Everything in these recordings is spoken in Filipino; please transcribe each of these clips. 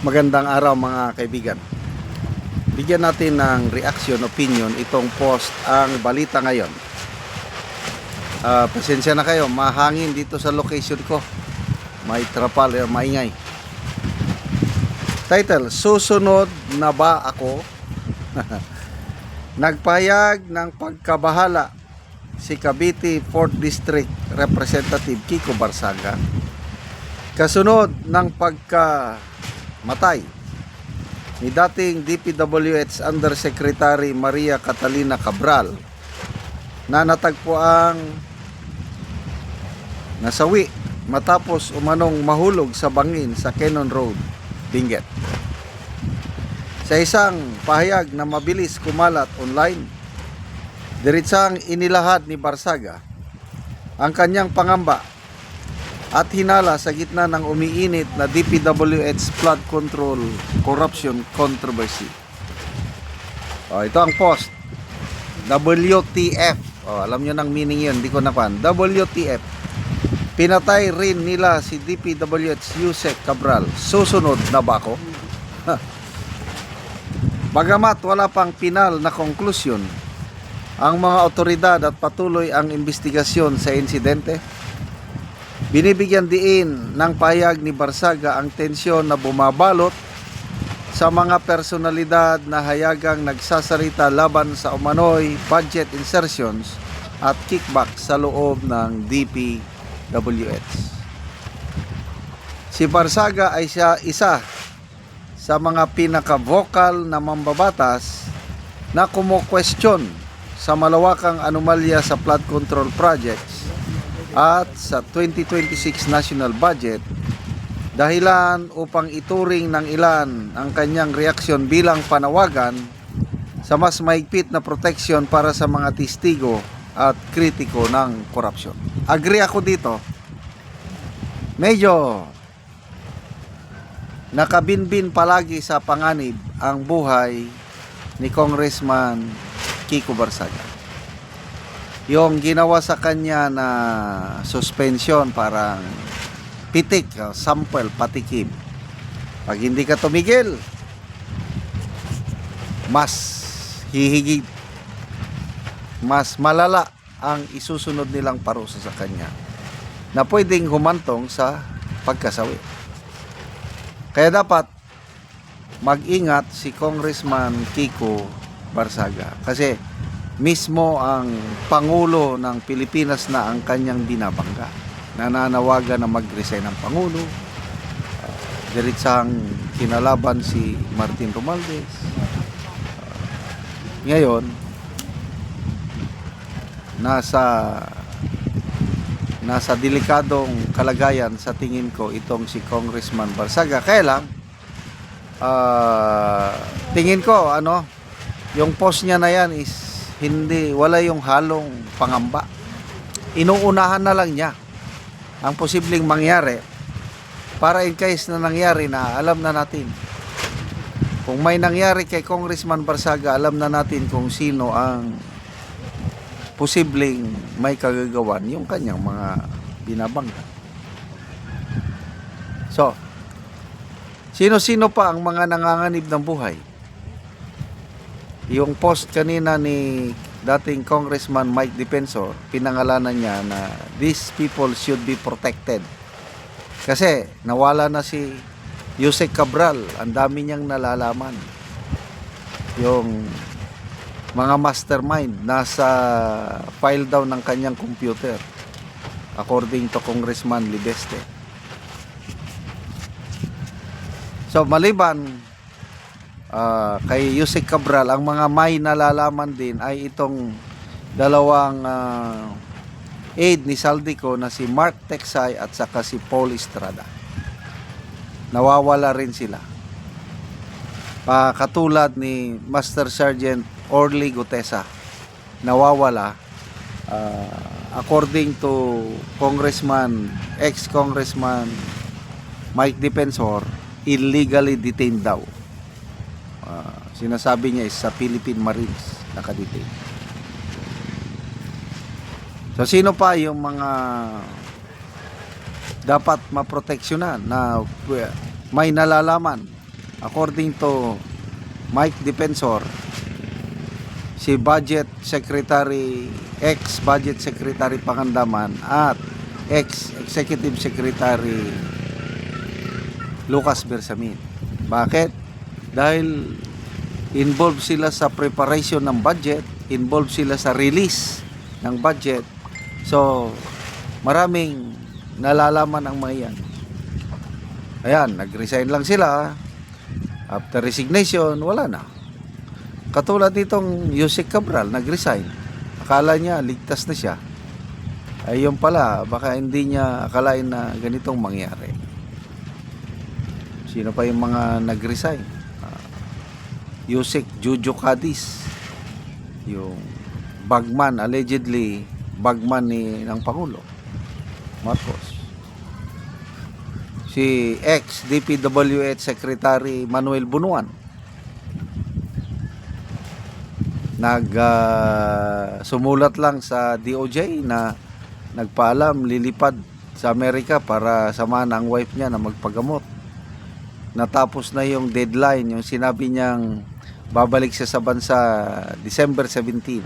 Magandang araw mga kaibigan. Bigyan natin ng reaction, opinion itong post ang balita ngayon. Pasensya na kayo, mahangin dito sa location ko. May trapal, maingay. Title, susunod na ba ako? Nagpahayag ng pagkabahala si Cavite 4th District Representative Kiko Barsaga kasunod ng pagkamatay ni dating DPWH Undersecretary Maria Catalina Cabral na natagpuang nasawi matapos umanong mahulog sa bangin sa Cannon Road, Benguet. Sa isang pahayag na mabilis kumalat online, diritsang inilahad ni Barsaga ang kanyang pangamba at hinala sa gitna ng umiinit na DPWH flood control corruption controversy. Ito ang post. WTF. Alam nyo ng meaning yun, hindi ko napan. WTF. Pinatay rin nila si DPWH Yusek Cabral. Susunod na ba ako? Bagamat wala pang pinal na konklusyon ang mga otoridad at patuloy ang investigasyon sa insidente, binibigyan diin ng pahayag ni Barsaga ang tensyon na bumabalot sa mga personalidad na hayagang nagsasarita laban sa umano'y budget insertions at kickback sa loob ng DPWH. Si Barsaga ay isa sa mga pinaka-vocal na mambabatas na kumo-question sa malawakang anomalya sa flood control projects at sa 2026 national budget, dahilan upang ituring ng ilan ang kanyang reaksyon bilang panawagan sa mas mahigpit na proteksyon para sa mga testigo at kritiko ng korupsyon. Agree ako dito. Medyo nakabinbin palagi sa panganib ang buhay ni Congressman Kiko Barsaga. Yung ginawa sa kanya na suspension, parang pitik, sample, patikim. Pag hindi ka tumigil, mas hihigit, mas malala ang isusunod nilang parusa sa kanya na pwedeng humantong sa pagkasawi. Kaya dapat mag-ingat si Congressman Kiko Barsaga kasi mismo ang Pangulo ng Pilipinas na ang kanyang binabangga. Nananawagan na mag-resign ang Pangulo. Diritsang kinalaban si Martin Romualdez. Ngayon, nasa delikadong kalagayan sa tingin ko itong si Congressman Barsaga. Kaya lang, tingin ko, yung post niya na yan is wala yung halong pangamba. Inuunahan na lang niya ang posibleng mangyari para in case na nangyari na alam na natin. Kung may nangyari kay Congressman Barsaga, alam na natin kung sino ang posibleng may kagagawan yung kanyang mga binabangga. So, sino-sino pa ang mga nanganganib ng buhay? Yung post kanina ni dating Congressman Mike Defensor, pinangalanan niya na these people should be protected. Kasi nawala na si Yusek Cabral, ang dami niyang nalalaman. Yung mga mastermind nasa file daw ng kanyang computer, according to Congressman Libeste. So maliban kay Yusek Cabral, ang mga may nalalaman din ay itong dalawang aide ni Saldico na si Mark Texay at saka si Paul Estrada. Nawawala rin sila. Katulad ni Master Sergeant Orly Gutesa, nawawala. According to ex-Congressman Mike Defensor, illegally detained daw. Sinasabi niya is sa Philippine Marines nakadetain. So sino pa yung mga dapat maproteksyonan na may nalalaman according to Mike Defensor, si Budget Secretary, ex-Budget Secretary Pangandaman at ex-Executive Secretary Lucas Bersamin. Bakit? Dahil involved sila sa preparation ng budget, involved sila sa release ng budget. So, maraming nalalaman ang mga yan. Ayan, nag-resign lang sila. After resignation, wala na. Katulad ditong Yusek Cabral, nag-resign. Akala niya, ligtas na siya. Ayun pala, baka hindi niya akalain na ganitong mangyari. Sino pa yung mga nag-resign? Yusek Jojo Cadiz, yung bagman, allegedly bagman ng Pangulo Marcos. Si ex-DPWH Secretary Manuel Bunuan, sumulat lang sa DOJ na nagpaalam lilipad sa Amerika para samahan ang wife niya na magpagamot. Natapos na yung deadline, yung sinabi niyang babalik siya sa bansa December 17.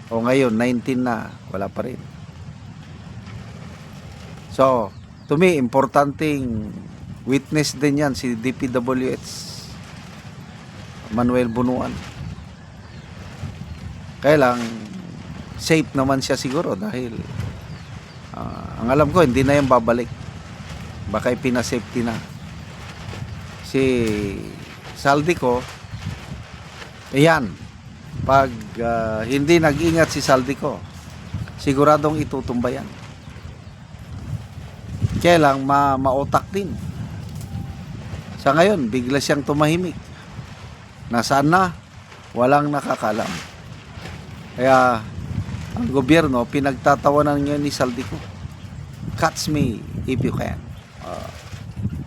O ngayon, 19 na, wala pa rin. So, to me, importanteng witness din yan si DPWH Manuel Bunuan. Kaya lang, safe naman siya siguro dahil ang alam ko, hindi na yan babalik. Baka ipina-safety na. Si Saldico, ayan, pag hindi nag-ingat si Saldico, siguradong itutumba yan. Kaya lang mautak din. Sa ngayon, bigla siyang tumahimik. Nasaan na? Walang nakakalam. Kaya ang gobyerno, pinagtatawanan niya ni Saldico. Catch me if you can.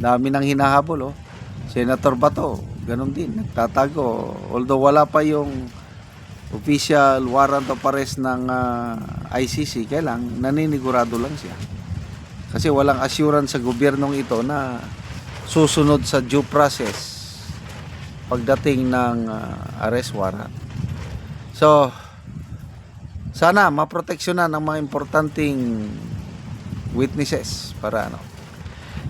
Dami nang hinahabol, oh. Senator Bato, ganun din, nagtatago. Although wala pa yung official warrant of arrest ng ICC, kaya lang naninigurado lang siya. Kasi walang assurance sa gobyernong ito na susunod sa due process pagdating ng arrest warrant. So, sana maproteksyonan ang mga importanteng witnesses para ano.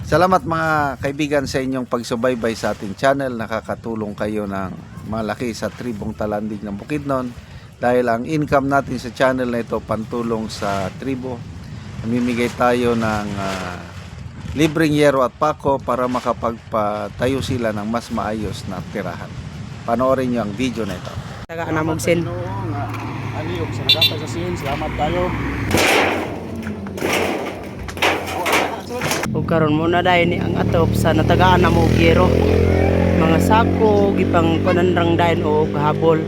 Salamat mga kaibigan sa inyong pagsubaybay sa ating channel. Nakakatulong kayo ng malaki sa tribong Talandig ng Bukidnon dahil ang income natin sa channel na ito pantulong sa tribo. Namimigay tayo ng libreng yero at pako para makapagpatayo sila ng mas maayos na tirahan. Panoorin nyo ang video na ito. Taga na magsin. Aliyog sa nagapay sa sin. Salamat tayo. Ug karon mo na dahil ni ang atop sa natagaan na mo giro. Mga sako gipang pananrang dayon o habol.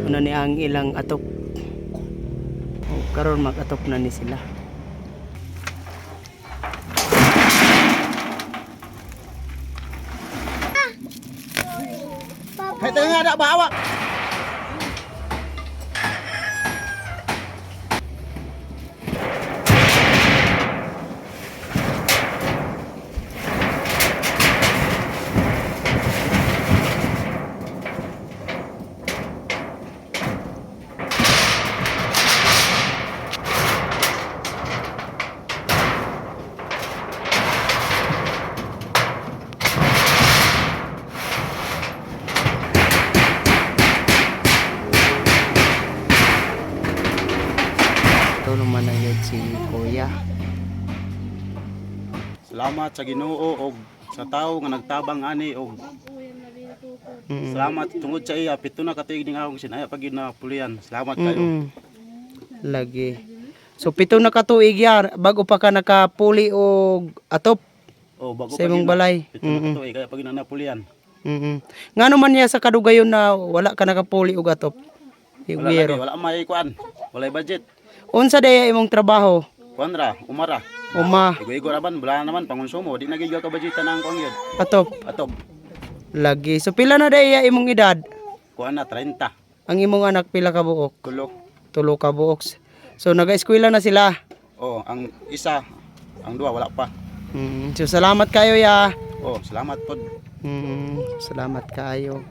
Una ni ang ilang atop. Ug karon mag-atop na ni sila. Hay tayo nga na bawa. Ito naman na yun si Kuya. Salamat sa Ginoo og sa tawo nga nagtabang ani og salamat tungod sa iya pito na katuig ning akong sinaya pag na pulian. Salamat kayo. Lagi. So pito na katuig ya bago pa ka nakapuli og atop Oh, bago sa imong balay. Pito na katuig kaya pag na pulian. Ngano man niya sa kadugayon na wala ka nakapuli og atop? Wala lagi, Igwero. wala may kuan. Wala budget. Unsa daya imong trabaho? Kuanra, umara. Uma Igo-igo raban bula naman pangonsumo, di nagigaw ka budgetan ang kuan gyud. atop. Atob. Lagi. So pila na daya imong edad? Kuan na 30. Ang imong anak pila ka buok? Kulo. Tulo ka buok. So naga-eskwela na sila. Oh, ang isa, ang duwa wala pa. So salamat kayo ya. Oh, salamat pod. Salamat kayo.